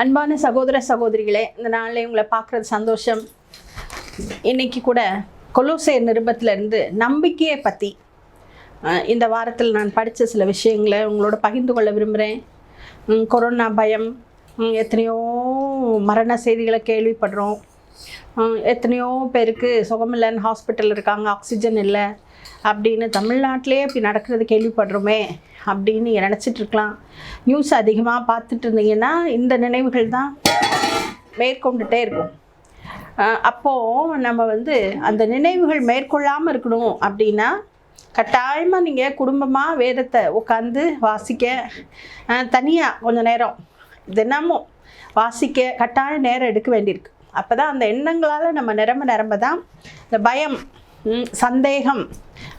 அன்பான சகோதர சகோதரிகளே, இந்த நாளில் உங்களை பார்க்குறது சந்தோஷம். இன்றைக்கி கூட கொலோசையர் நிருபத்திலேருந்து நம்பிக்கையை பற்றி இந்த வாரத்தில் நான் படித்த சில விஷயங்களை உங்களோட பகிர்ந்து கொள்ள விரும்புகிறேன். கொரோனா பயம், எத்தனையோ மரண செய்திகளை கேள்விப்படுறோம். எத்தனையோ பேருக்கு சுகமில்லைன்னு ஹாஸ்பிட்டல் இருக்காங்க, ஆக்சிஜன் இல்லை அப்படின்னு தமிழ்நாட்டிலே அப்படி நடக்கிறது கேள்விப்படுறோமே அப்படின்னு நினச்சிட்ருக்கலாம். நியூஸ் அதிகமாக பார்த்துட்டு இருந்தீங்கன்னா இந்த நினைவுகள் தான் மேற்கொண்டுட்டே இருக்கும். அப்போது நம்ம அந்த நினைவுகள் மேற்கொள்ளாமல் இருக்கணும் அப்படின்னா கட்டாயமாக நீங்கள் குடும்பமாக வேதத்தை உட்காந்து வாசிக்க, தனியாக கொஞ்சம் நேரம் தினமும் வாசிக்க கட்டாய நேரம் எடுக்க வேண்டியிருக்கு. அப்போ தான் அந்த எண்ணங்களால் நம்ம நிரம்ப தான் இந்த பயம், சந்தேகம்,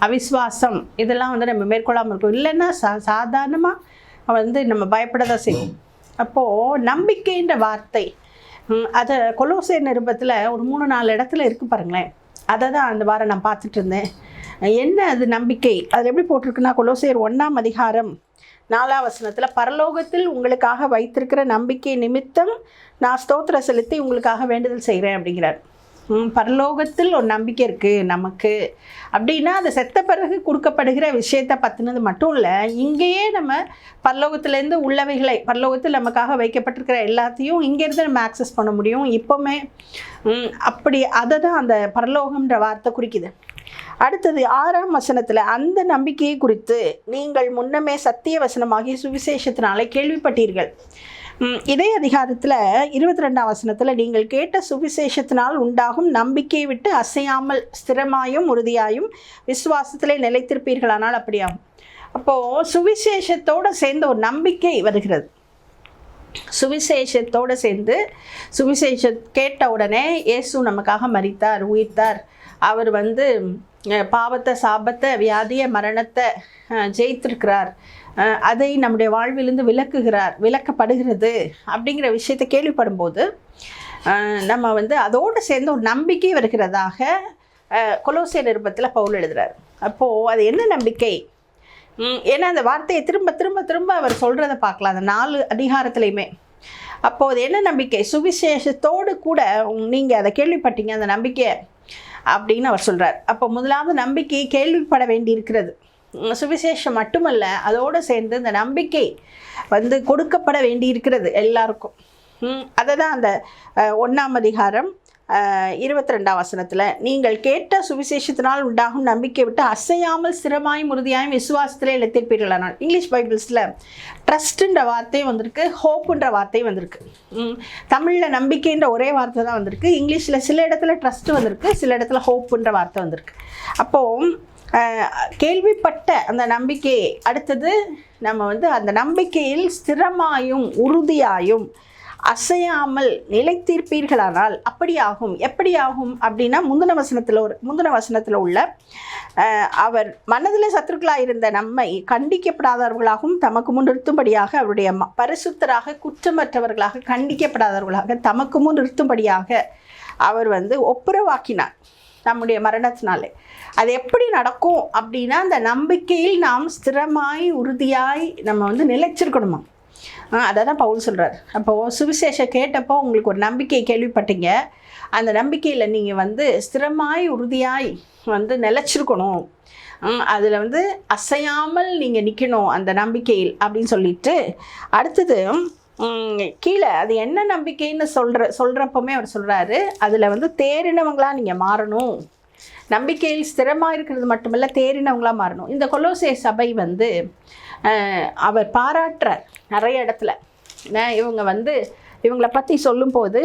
அவிஸ்வாசம் இதெல்லாம் நம்ம மேற்கொள்ளாமல் இருக்கும். இல்லைன்னா சாதாரணமாக நம்ம பயப்பட தான் செய்வோம். அப்போது நம்பிக்கைன்ற வார்த்தை அதை கொலோசையர் நிருபத்தில் ஒரு 3-4 இடத்துல இருக்குது பாருங்களேன். அதை தான் அந்த வாரம் நான் பார்த்துட்டு இருந்தேன். என்ன அது நம்பிக்கை? அதில் எப்படி போட்டிருக்குன்னா, கொலோசையர் 1ஆம் அதிகாரம் 4ஆம் வசனத்தில், பரலோகத்தில் உங்களுக்காக வைத்திருக்கிற நம்பிக்கை நிமித்தம் நான் ஸ்தோத்திரம் செலுத்தி உங்களுக்காக வேண்டுதல் செய்கிறேன் அப்படிங்கிறார். பரலோகத்தில் ஒரு நம்பிக்கை இருக்குது நமக்கு அப்படின்னா, அது செத்த பிறகு கொடுக்கப்படுகிற விஷயத்தை பற்றினது மட்டும் இல்லை, இங்கேயே நம்ம பரலோகத்துலேருந்து உள்ளவைகளை, பரலோகத்தில் நமக்காக வைக்கப்பட்டிருக்கிற எல்லாத்தையும் இங்கேருந்து நம்ம ஆக்சஸ் பண்ண முடியும் இப்போவுமே. அப்படி அதை தான் அந்த பரலோகம்ன்ற வார்த்தை குறிக்குது. அடுத்தது 6ஆம் வசனத்தில், அந்த நம்பிக்கையை குறித்து நீங்கள் முன்னமே சத்திய வசனமாகிய சுவிசேஷத்தினாலே கேள்விப்பட்டீர்கள். இதே அதிகாரத்தில் 22ஆம் வசனத்தில், நீங்கள் கேட்ட சுவிசேஷத்தினால் உண்டாகும் நம்பிக்கையை விட்டு அசையாமல் ஸ்திரமாயும் உறுதியாயும் விசுவாசத்திலே நிலைத்திருப்பீர்களானால் அப்படியாகும். அப்போது சுவிசேஷத்தோடு சேர்ந்து ஒரு நம்பிக்கை வருகிறது. சுவிசேஷத்தோடு சேர்ந்து கேட்ட உடனே இயேசு நமக்காக மரித்தார், உயிர்த்தார், அவர் பாவத்தை, சாபத்தை, வியாதியை, மரணத்தை ஜெயித்திருக்கிறார், அதை நம்முடைய வாழ்விலிருந்து விலக்கப்படுகிறது அப்படிங்கிற விஷயத்தை கேள்விப்படும்போது நம்ம அதோடு சேர்ந்து ஒரு நம்பிக்கை வருகிறதாக கொலோசையர் நிருபத்தில் பவுல் எழுதுகிறார். அப்போது அது என்ன நம்பிக்கை? ஏன்னா அந்த வார்த்தையை திரும்ப திரும்ப திரும்ப அவர் சொல்கிறத பார்க்கலாம் அந்த 4 அதிகாரத்துலையுமே. அப்போது அது என்ன நம்பிக்கை? சுவிசேஷத்தோடு கூட நீங்கள் அதை கேள்விப்பட்டீங்க அந்த நம்பிக்கை அப்படின்னு அவர் சொல்கிறார். அப்போ முதலாவது நம்பிக்கை கேள்விப்பட வேண்டி இருக்கிறது. சுவிசேஷம் மட்டுமல்ல, அதோடு சேர்ந்து இந்த நம்பிக்கை கொடுக்கப்பட வேண்டி இருக்கிறது எல்லாருக்கும். அதை தான் அந்த 1ஆம் அதிகாரம் 22ஆம் வசனத்தில், நீங்கள் கேட்ட சுவிசேஷத்தினால் உண்டாகும் நம்பிக்கை விட்டு அசையாமல் ஸ்திரமாயும் உறுதியாயும் விசுவாசத்திலே நிலைத்திருப்பீர்களானால். இங்கிலீஷ் பைபிள்ஸில் ட்ரஸ்ட்டுன்ற வார்த்தையும் வந்திருக்கு, ஹோப்புன்ற வார்த்தையும் வந்திருக்கு. தமிழில் நம்பிக்கைன்ற ஒரே வார்த்தை தான் வந்திருக்கு. இங்கிலீஷில் சில இடத்துல ட்ரஸ்ட்டு வந்திருக்கு, சில இடத்துல ஹோப்புன்ற வார்த்தை வந்திருக்கு. அப்போது கேள்விப்பட்ட அந்த நம்பிக்கை, அடுத்தது நம்ம அந்த நம்பிக்கையில் ஸ்திரமாயும் உறுதியாயும் அசையாமல் நிலைத்திருப்பீர்களானால் அப்படி ஆகும். எப்படி ஆகும் அப்படின்னா, முந்தின வசனத்தில் உள்ள அவர் மனதில் சத்துருக்களாக இருந்த நம்மை கண்டிக்கப்படாதவர்களாகவும் தமக்கு முன் நிறுத்தும்படியாக அவருடைய பரிசுத்தராக குற்றமற்றவர்களாக கண்டிக்கப்படாதவர்களாக தமக்கு முன் நிறுத்தும்படியாக அவர் ஒப்புரவாக்கினார் நம்முடைய மரணத்தினாலே. அது எப்படி நடக்கும் அப்படின்னா, அந்த நம்பிக்கையில் நாம் ஸ்திரமாய் உறுதியாய் நம்ம நிலைச்சிருக்கணுமா. அதை தான் பவுல் சொல்கிறார். அப்போது சுவிசேஷம் கேட்டப்போ உங்களுக்கு ஒரு நம்பிக்கை கேள்விப்பட்டீங்க, அந்த நம்பிக்கையில் நீங்கள் ஸ்திரமாய் உறுதியாய் நிலைச்சிருக்கணும், அதில் அசையாமல் நீங்கள் நிற்கணும் அந்த நம்பிக்கையில் அப்படின்னு சொல்லிட்டு, அடுத்தது கீழே அது என்ன நம்பிக்கைன்னு சொல்கிறப்பமே அவர் சொல்கிறாரு, அதில் தேறினவங்களாக நீங்கள் மாறணும். நம்பிக்கையில் ஸ்திரமாக இருக்கிறது மட்டுமல்ல, தேறினவங்களாக மாறணும். இந்த கொலோசையர் சபை அவர் பாராட்டுறார் நிறைய இடத்துல. இவங்களை பற்றி சொல்லும்போது,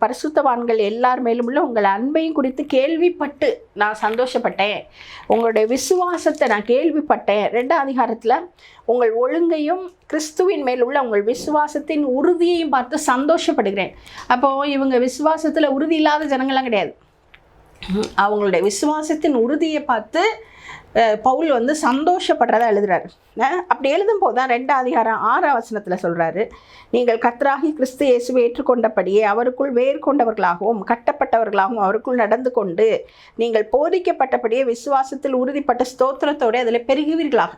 பரிசுத்தவான்கள் எல்லார் மேலும் உள்ள உங்கள் அன்பையும் குறித்து கேள்விப்பட்டு நான் சந்தோஷப்பட்டேன், உங்களுடைய விசுவாசத்தை நான் கேள்விப்பட்டேன். 2ஆம் அதிகாரத்தில் உங்கள் ஒழுங்கையும் கிறிஸ்துவின் மேல் உள்ள உங்கள் விசுவாசத்தின் உறுதியையும் பார்த்து சந்தோஷப்படுகிறேன். அப்போது இவங்க விசுவாசத்தில் உறுதி இல்லாத ஜனங்கள்லாம் கிடையாது. அவங்களுடைய விசுவாசத்தின் உறுதியை பார்த்து பவுல் சந்தோஷப்படுறதா எழுதுறாரு. அப்படி எழுதும்போது தான் 2ஆம் அதிகாரம் 6ஆம் வசனத்தில் சொல்கிறாரு, நீங்கள் கர்த்தராகி கிறிஸ்து இயேசுவை ஏற்றுக்கொண்டபடியே அவருக்குள் வேர் கொண்டவர்களாகவும் கட்டப்பட்டவர்களாகவும் அவருக்குள் நடந்து கொண்டு நீங்கள் போதிக்கப்பட்டபடியே விசுவாசத்தில் உறுதிப்பட்ட ஸ்தோத்திரத்தோடு அதில் பெருகுவீர்களாக.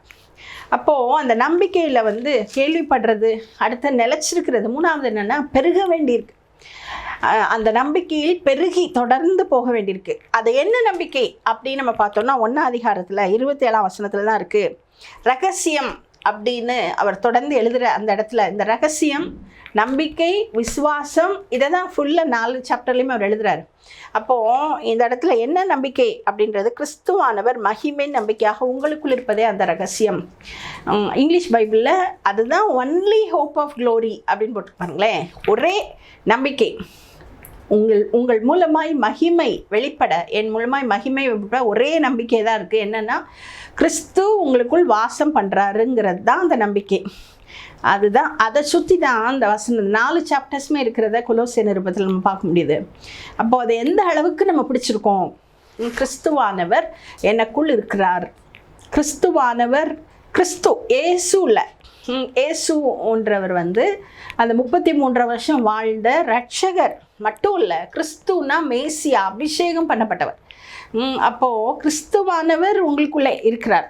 அப்போது அந்த நம்பிக்கையில் வந்து கேள்விப்படுறது, அடுத்த நிலச்சிருக்கிறது. மூணாவது என்னென்னா பெருக வேண்டியிருக்கு. அந்த நம்பிக்கையில் பெருகி தொடர்ந்து போக வேண்டியிருக்கு. அது என்ன நம்பிக்கை அப்படின்னு நம்ம பார்த்தோம்னா 1 அதிகாரத்தில் 27ஆம் வசனத்தில் தான் இருக்குது. ரகசியம் அப்படின்னு அவர் தொடர்ந்து எழுதுகிற அந்த இடத்துல இந்த ரகசியம், நம்பிக்கை, விசுவாசம், இதை தான் ஃபுல்லாக 4 சாப்டர்லையுமே அவர் எழுதுகிறார். அப்போது இந்த இடத்துல என்ன நம்பிக்கை அப்படின்றது, கிறிஸ்துவானவர் மகிமை நம்பிக்கையாக உங்களுக்குள் இருப்பதே அந்த ரகசியம். இங்கிலீஷ் பைபிளில் அதுதான் ஒன்லி ஹோப் ஆஃப் க்ளோரி அப்படின்னு போட்டுருப்பாங்களேன். ஒரே நம்பிக்கை, உங்கள் மூலமாய் மகிமை வெளிப்பட, என் மூலமாய் மகிமை வெளிப்பட ஒரே நம்பிக்கை தான் இருக்குது. என்னென்னா கிறிஸ்து உங்களுக்குள் வாசம் பண்ணுறாருங்கிறது தான் அந்த நம்பிக்கை. அதுதான், அதை சுற்றி தான் அந்த வசனம் 4 சாப்டர்ஸுமே இருக்கிறத கொலோசியர் நிருபத்தில் நம்ம பார்க்க முடியுது. அப்போது அது எந்த அளவுக்கு நம்ம பிடிச்சிருக்கோம். கிறிஸ்துவானவர் எனக்குள் இருக்கிறார். கிறிஸ்துவானவர், கிறிஸ்து ஏசுல ஏசுன்றவர் வந்து அந்த 33 வருஷம் வாழ்ந்த ரட்சகர் மட்டும் இல்லை, கிறிஸ்துனா மேசியா, அபிஷேகம் பண்ணப்பட்டவர். அப்போது கிறிஸ்துவானவர் உங்களுக்குள்ளே இருக்கிறார்,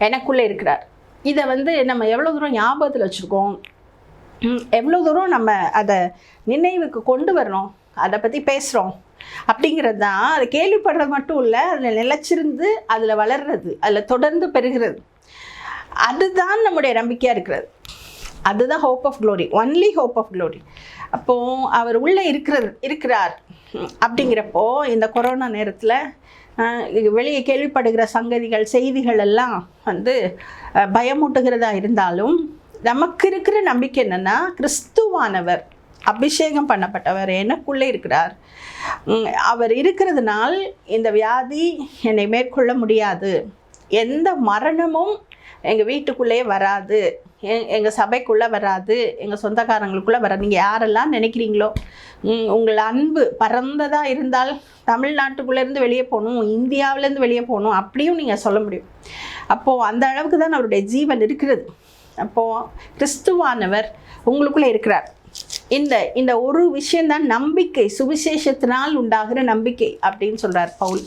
எனக்குள்ளே இருக்கிறார். இதை வந்து நம்ம எவ்வளோ தூரம் ஞாபகத்தில் வச்சுருக்கோம், எவ்வளோ தூரம் நம்ம அதை நினைவுக்கு கொண்டு வரணும், அதை பற்றி பேசுகிறோம் அப்படிங்கிறது தான். அதை கேள்விப்படுறது மட்டும் இல்லை, அதில் நிலச்சிருந்து அதில் வளர்றது, அதில் தொடர்ந்து பெறுகிறது. அதுதான் நம்முடைய நம்பிக்கையாக இருக்கிறது. அதுதான் hope of glory, only hope of glory. அப்போது அவர் உள்ளே இருக்கிறார் அப்படிங்கிறப்போ இந்த கொரோனா நேரத்தில் வெளியே கேள்விப்படுகிற சங்கதிகள், செய்திகள் எல்லாம் வந்து பயமூட்டுகிறதா இருந்தாலும் நமக்கு இருக்கிற நம்பிக்கை என்னென்னா, கிறிஸ்துவானவர் அபிஷேகம் பண்ணப்பட்டவர் எனக்குள்ளே இருக்கிறார். அவர் இருக்கிறதுனால் இந்த வியாதி என்னை மேற்கொள்ள முடியாது, எந்த மரணமும் எங்கள் வீட்டுக்குள்ளே வராது, எங்கள் சபைக்குள்ளே வராது, எங்கள் சொந்தக்காரங்களுக்குள்ளே வராது. நீங்கள் யாரெல்லாம் நினைக்கிறீங்களோ, உங்கள் அன்பு பறந்ததாக இருந்தால் தமிழ்நாட்டுக்குள்ளேருந்து வெளியே போகணும், இந்தியாவிலேருந்து வெளியே போகணும் அப்படியும் நீங்கள் சொல்ல முடியும். அப்போது அந்த அளவுக்கு தான் அவருடைய ஜீவன் இருக்கிறது. அப்போது கிறிஸ்துவானவர் உங்களுக்குள்ளே இருக்கிறார். இந்த ஒரு விஷயந்தான் நம்பிக்கை, சுவிசேஷத்தினால் உண்டாகிற நம்பிக்கை அப்படின்னு சொல்கிறார் பவுல்.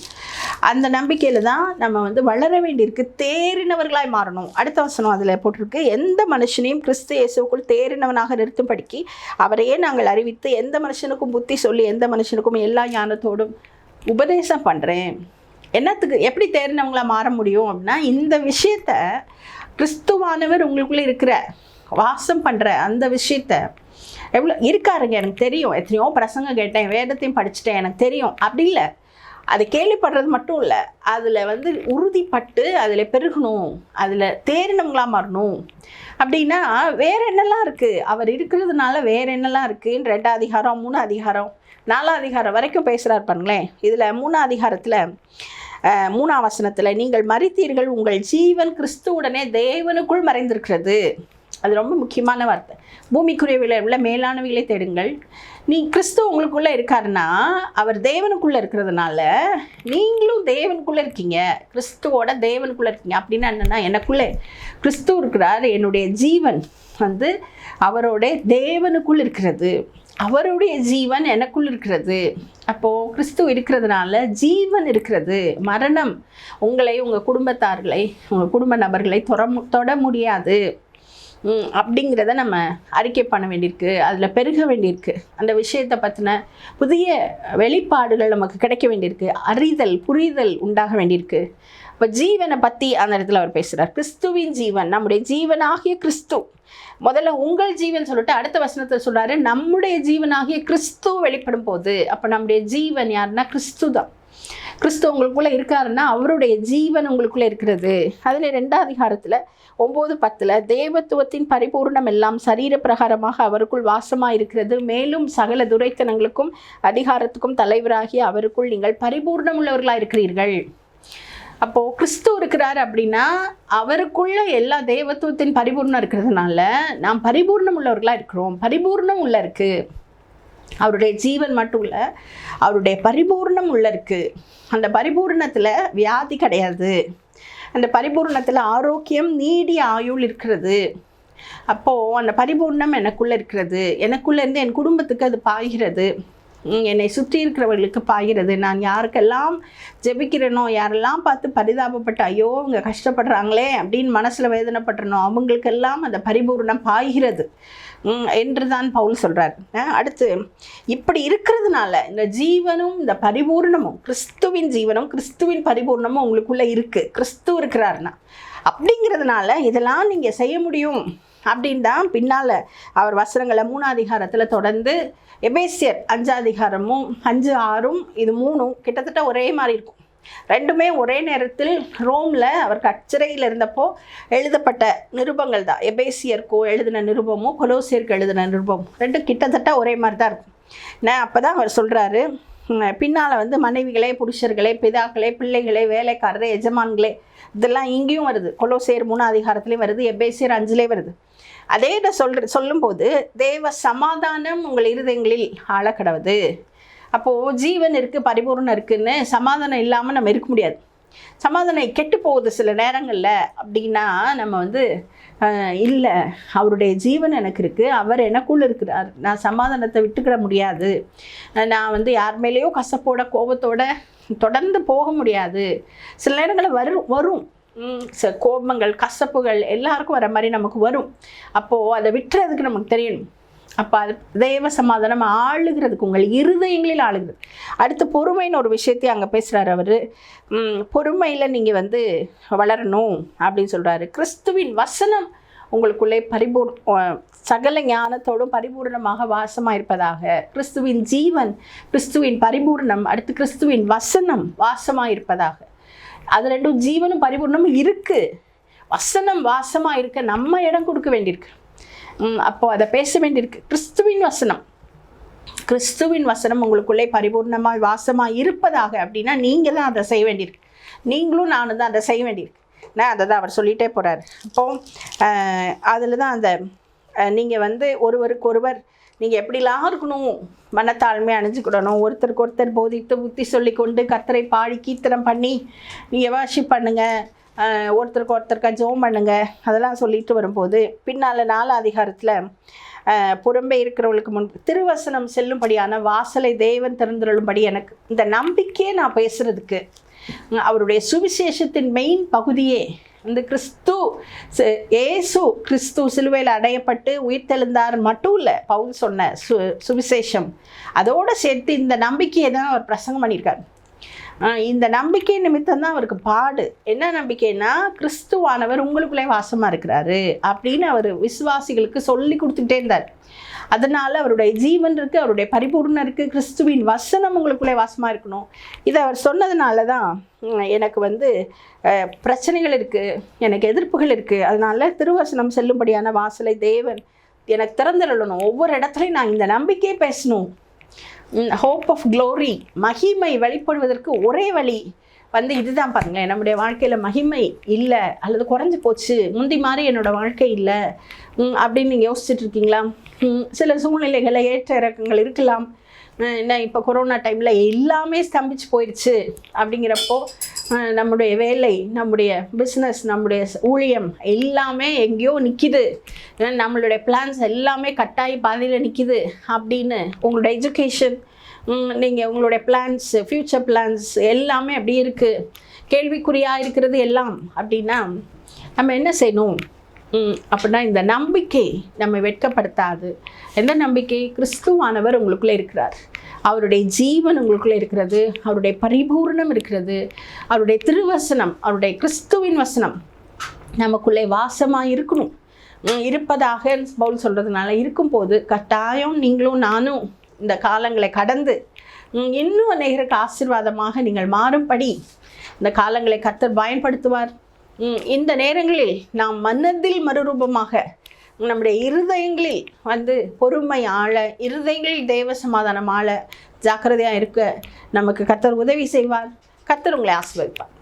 அந்த நம்பிக்கையில் தான் நம்ம வந்து வளர வேண்டியிருக்கு, தேறினவர்களாய் மாறணும். அடுத்த வசனம் அதில் போட்டிருக்கு, எந்த மனுஷனையும் கிறிஸ்து இயேசுவுக்குள் தேறினவனாக நிறுத்தும்படிக்கு அவரையே நாங்கள் அறிவித்து எந்த மனுஷனுக்கும் புத்தி சொல்லி எந்த மனுஷனுக்கும் எல்லா ஞானத்தோடும் உபதேசம் பண்ணுறேன். என்னத்துக்கு, எப்படி தேறினவங்களாக மாற முடியும் அப்படின்னா, இந்த விஷயத்த கிறிஸ்துவானவர் உங்களுக்குள்ளே இருக்கிற வாசம் பண்ணுற அந்த விஷயத்த எவ்வளோ இருக்காருங்க, எனக்கு தெரியும், எத்தனையோ பிரசங்க கேட்டேன், வேதத்தையும் படிச்சுட்டேன், எனக்கு தெரியும் அப்படி இல்லை. அதை கேள்விப்படுறது மட்டும் இல்லை, அதில் வந்து உறுதிப்பட்டு அதில் பெருகணும், அதில் தேறினவங்களாக மாறணும். அப்படின்னா வேறு என்னெல்லாம் இருக்குது, அவர் இருக்கிறதுனால வேறு என்னெல்லாம் இருக்குன்னு 2 அதிகாரம் 3 அதிகாரம் 4 அதிகாரம் வரைக்கும் பேசுகிறார் பாருங்களேன். இதில் 3 அதிகாரத்தில் 3ஆம் வசனத்தில், நீங்கள் மரித்தீர்கள், உங்கள் ஜீவன் கிறிஸ்துவுடனே தேவனுக்குள் மறைந்திருக்கிறது. அது ரொம்ப முக்கியமான வார்த்தை. பூமிக்குரியவில உள்ள மேலானவைகளை தேடுங்கள். நீ கிறிஸ்து உங்களுக்குள்ளே இருக்காருன்னா அவர் தேவனுக்குள்ளே இருக்கிறதுனால நீங்களும் தேவனுக்குள்ளே இருக்கீங்க, கிறிஸ்துவோட தேவனுக்குள்ளே இருக்கீங்க. அப்படின்னா என்னென்னா, எனக்குள்ளே கிறிஸ்து இருக்கிறார், என்னுடைய ஜீவன் வந்து அவரோட தேவனுக்குள் இருக்கிறது, அவருடைய ஜீவன் எனக்குள் இருக்கிறது. அப்போது கிறிஸ்து இருக்கிறதுனால ஜீவன் இருக்கிறது. மரணம் உங்களை, உங்கள் குடும்பத்தார்களை, உங்கள் குடும்ப நபர்களை தொட முடியாது அப்படிங்கிறத நம்ம அறிக்கை பண்ண வேண்டியிருக்கு, அதில் பெருக வேண்டியிருக்கு. அந்த விஷயத்தை பற்றின புதிய வெளிப்பாடுகள் நமக்கு கிடைக்க வேண்டியிருக்கு, அறிதல் புரிதல் உண்டாக வேண்டியிருக்கு. இப்போ ஜீவனை பற்றி அந்த இடத்துல அவர் பேசுகிறார். கிறிஸ்துவின் ஜீவன், நம்முடைய ஜீவனாகிய கிறிஸ்து. முதல்ல உங்கள் ஜீவன் சொல்லிட்டு அடுத்த வசனத்தில் சொல்கிறாரு, நம்முடைய ஜீவனாகிய கிறிஸ்து வெளிப்படும் போது. அப்போ நம்முடைய ஜீவன் யாருன்னா கிறிஸ்து தான். கிறிஸ்து உங்களுக்குள்ளே இருக்காருன்னா அவருடைய ஜீவன் உங்களுக்குள்ளே இருக்கிறது. அதில் 2ஆம் அதிகாரத்தில் 9-10 தேவத்துவத்தின் பரிபூர்ணம் எல்லாம் சரீர பிரகாரமாக அவருக்குள் வாசமாக இருக்கிறது, மேலும் சகல துரைத்தனங்களுக்கும் அதிகாரத்துக்கும் தலைவராகிய அவருக்குள் நீங்கள் பரிபூர்ணம் உள்ளவர்களாக இருக்கிறீர்கள். அப்போது கிறிஸ்து இருக்கிறார் அப்படின்னா அவருக்குள்ள எல்லா தேவத்துவத்தின் பரிபூர்ணம் இருக்கிறதுனால நாம் பரிபூர்ணம் உள்ளவர்களாக இருக்கிறோம். பரிபூர்ணம் உள்ள இருக்குது, அவருடைய ஜீவன் மட்டும் இல்லை, அவருடைய பரிபூர்ணம் உள்ள இருக்குது. அந்த பரிபூர்ணத்தில் வியாதி கிடையாது, அந்த பரிபூர்ணத்தில் ஆரோக்கியம், நீடிய ஆயுள் இருக்கிறது. அப்போது அந்த பரிபூர்ணம் எனக்குள்ளே இருக்கிறது, எனக்குள்ளேருந்து என் குடும்பத்துக்கு அது பாய்கிறது. என்னை சுற்றி இருக்கிறவர்களுக்கு பாய்கிறது. நான் யாருக்கெல்லாம் ஜெபிக்கிறேனோ, யாரெல்லாம் பார்த்து பரிதாபப்பட்டு ஐயோ அவங்க கஷ்டப்படுறாங்களே அப்படின்னு மனசில் வேதனைப்பட்டுறனோ அவங்களுக்கெல்லாம் அந்த பரிபூர்ணம் பாய்கிறது என்று தான் பவுல் சொல்கிறார். அடுத்து இப்படி இருக்கிறதுனால இந்த ஜீவனும் இந்த பரிபூர்ணமும், கிறிஸ்துவின் ஜீவனும் கிறிஸ்துவின் பரிபூர்ணமும் உங்களுக்குள்ளே இருக்குது. கிறிஸ்து இருக்கிறாருன்னா அப்படிங்கிறதுனால இதெல்லாம் நீங்கள் செய்ய முடியும் அப்படின்னு தான் பின்னால் அவர் வசனங்களை 3ஆம் அதிகாரத்தில் தொடர்ந்து எபேசியர் 5ஆம் அதிகாரமும் 5, 6 இது 3 கிட்டத்தட்ட ஒரே மாதிரி இருக்கும். ரெண்டுமே ஒரே நேரத்தில் ரோமில் அவர் கச்சரையில் இருந்தப்போ எழுதப்பட்ட நிருபங்கள் தான். எபேசியருக்கும் எழுதின நிருபமும் கொலோசியருக்கு எழுதின நிருபமும் ரெண்டும் கிட்டத்தட்ட ஒரே மாதிரி தான் இருக்கும். அப்போ தான் அவர் சொல்கிறாரு, பின்னால் மனைவிகளே, புருஷர்களே, பிதாக்களே, பிள்ளைகளே, வேலைக்காரரே, எஜமான்களே, இதெல்லாம் இங்கேயும் வருது. கொலோசியர் 3ஆம் அதிகாரத்துலேயும் வருது, எபேசியர் 5லேயும் வருது. அதே இதை சொல்லும்போது தேவ சமாதானம் உங்கள் இருதயங்களில் ஆழக்கடவுது. அப்போது ஜீவன் இருக்குது, பரிபூர்ணம் இருக்குதுன்னு சமாதானம் இல்லாமல் நம்ம இருக்க முடியாது. சமாதானம் கெட்டு போகுது சில நேரங்களில் அப்படின்னா நம்ம இல்லை, அவருடைய ஜீவன் எனக்கு இருக்குது, அவர் எனக்குள்ளே இருக்கிறார், நான் சமாதானத்தை விட்டுக்கிட முடியாது, நான் யார் மேலேயோ கசப்போட கோபத்தோட தொடர்ந்து போக முடியாது. சில நேரங்களில் வரும் கோபங்கள், கசப்புகள் எல்லாருக்கும் வர மாதிரி நமக்கு வரும். அப்போது அதை விட்டுறதுக்கு நமக்கு தெரியணும். அப்போ அது தேவ சமாதானம் ஆளுகிறதுக்கு உங்கள் இருதயங்களில் ஆளுகிறது. அடுத்து பொறுமைன்னு ஒரு விஷயத்தையும் அங்கே பேசுகிறார் அவர். பொறுமையில் நீங்கள் வளரணும் அப்படின்னு சொல்கிறாரு. கிறிஸ்துவின் வசனம் உங்களுக்குள்ளே சகல ஞானத்தோடும் பரிபூர்ணமாக வாசமாக இருப்பதாக. கிறிஸ்துவின் ஜீவன், கிறிஸ்துவின் பரிபூர்ணம், அடுத்து கிறிஸ்துவின் வசனம் வாசமாக இருப்பதாக. அது ரெண்டும் ஜீவனும் பரிபூர்ணமும் இருக்குது. வசனம் வாசமாக இருக்க நம்ம இடம் கொடுக்க வேண்டியிருக்கு. அப்போது அதை பேச வேண்டியிருக்கு. கிறிஸ்துவின் வசனம் உங்களுக்குள்ளே பரிபூர்ணமாக வாசமாக இருப்பதாக அப்படின்னா நீங்கள் தான் அதை செய்ய வேண்டியிருக்கு. நீங்களும் நானும் தான் அதை செய்ய வேண்டியிருக்கு. அதை தான் அவர் சொல்லிகிட்டே போகிறார். அப்போது அதில் தான் அந்த நீங்கள் ஒருவருக்கு ஒருவர் நீங்கள் எப்படிலாம் இருக்கணும், மனத்தாழ்மை அணிஞ்சுக்கிடணும், ஒருத்தருக்கு ஒருத்தர் போதித்து புத்தி சொல்லி கொண்டு கர்த்தரை பாடி கீர்த்தனம் பண்ணி நீங்கள் வாஷிப் பண்ணுங்கள், ஒருத்தருக்கு ஒருத்தருக்கா ஜெபம் பண்ணுங்க, அதெல்லாம் சொல்லிட்டு வரும்போது பின்னால் 4ஆம் அதிகாரத்தில் புறம்பே இருக்கிறவளுக்கு முன் திருவசனம் செல்லும்படியான வாசலை தேவன் திறந்துருளும்படி எனக்கு இந்த நம்பிக்கையை நான் பேசுகிறதுக்கு அவருடைய சுவிசேஷத்தின் மெயின் பகுதியே கிறிஸ்து சிலுவையில் அடையப்பட்டு உயிர்த்தெழுந்தார் மட்டும் இல்லை, பவுல் சொன்ன சுவிசேஷம் அதோடு சேர்த்து இந்த நம்பிக்கையை தான் அவர் பிரசங்கம் பண்ணியிருக்கார். இந்த நம்பிக்கை நிமித்தம் தான் அவருக்கு பாடு. என்ன நம்பிக்கைன்னா, கிறிஸ்துவானவர் உங்களுக்குள்ளே வாசமாக இருக்கிறாரு அப்படின்னு அவர் விசுவாசிகளுக்கு சொல்லி கொடுத்துக்கிட்டே இருந்தார். அதனால் அவருடைய ஜீவன் இருக்குது, அவருடைய பரிபூர்ணம் இருக்குது, கிறிஸ்துவின் வசனம் உங்களுக்குள்ளே வாசமாக இருக்கணும். இதை அவர் சொன்னதுனால தான் எனக்கு பிரச்சனைகள் இருக்குது, எனக்கு எதிர்ப்புகள் இருக்குது. அதனால் திருவசனம் செல்லும்படியான வாசலை தேவன் எனக்கு திறந்துடணும். ஒவ்வொரு இடத்துலையும் நான் இந்த நம்பிக்கையை பேசணும். ஹோப் ஆஃப் க்ளோரி, மகிமை வெளிப்படுவதற்கு ஒரே வழி இதுதான் பாருங்களேன். நம்முடைய வாழ்க்கையில் மகிமை இல்லை அல்லது குறைஞ்சி போச்சு, முந்தி மாதிரி என்னோடய வாழ்க்கை இல்லை அப்படின்னு நீங்கள் யோசிச்சுட்டு இருக்கீங்களா? சில சூழ்நிலைகளில் ஏற்ற இறக்கங்கள் இருக்கலாம். என்ன இப்போ கொரோனா டைமில் எல்லாமே ஸ்தம்பிச்சு போயிடுச்சு. அப்படிங்கிறப்போ நம்முடைய வேலை, நம்முடைய பிஸ்னஸ், நம்முடைய ஊழியம் எல்லாமே எங்கேயோ நிற்கிது, நம்மளுடைய பிளான்ஸ் எல்லாமே கட்டாயி பாதையில் நிற்கிது அப்படின்னு உங்களோட எஜுகேஷன், நீங்கள் உங்களுடைய பிளான்ஸ், ஃப்யூச்சர் பிளான்ஸ் எல்லாமே அப்படி இருக்குது, கேள்விக்குறியாக இருக்கிறது எல்லாம் அப்படின்னா நம்ம என்ன செய்யணும் அப்படின்னா, இந்த நம்பிக்கை நம்ம வெட்கப்படுத்தாது. எந்த நம்பிக்கை? கிறிஸ்துவானவர் உங்களுக்குள்ளே இருக்கிறார், அவருடைய ஜீவன் உங்களுக்குள்ளே இருக்கிறது, அவருடைய பரிபூர்ணம் இருக்கிறது, அவருடைய திருவசனம், அவருடைய கிறிஸ்துவின் வசனம் நமக்குள்ளே வாசமாக இருக்கணும், இருப்பதாக பவுல் சொல்கிறதுனால இருக்கும்போது கட்டாயம் நீங்களும் நானும் இந்த காலங்களை கடந்து இன்னும் அநேகருக்கு ஆசீர்வாதமாக நீங்கள் மாறும்படி இந்த காலங்களை கர்த்தர் பயன்படுத்துவார். இந்த நேரங்களில் நாம் மனதில் மறுரூபமாக நம்முடைய இருதயங்களில் பொறுமை ஆள, இருதயங்களில் தேவ சமாதானம் ஆள ஜாக்கிரதையாக இருக்க நமக்கு கர்த்தர் உதவி செய்வார். கர்த்தர் உங்களை ஆசீர்வதிப்பார்.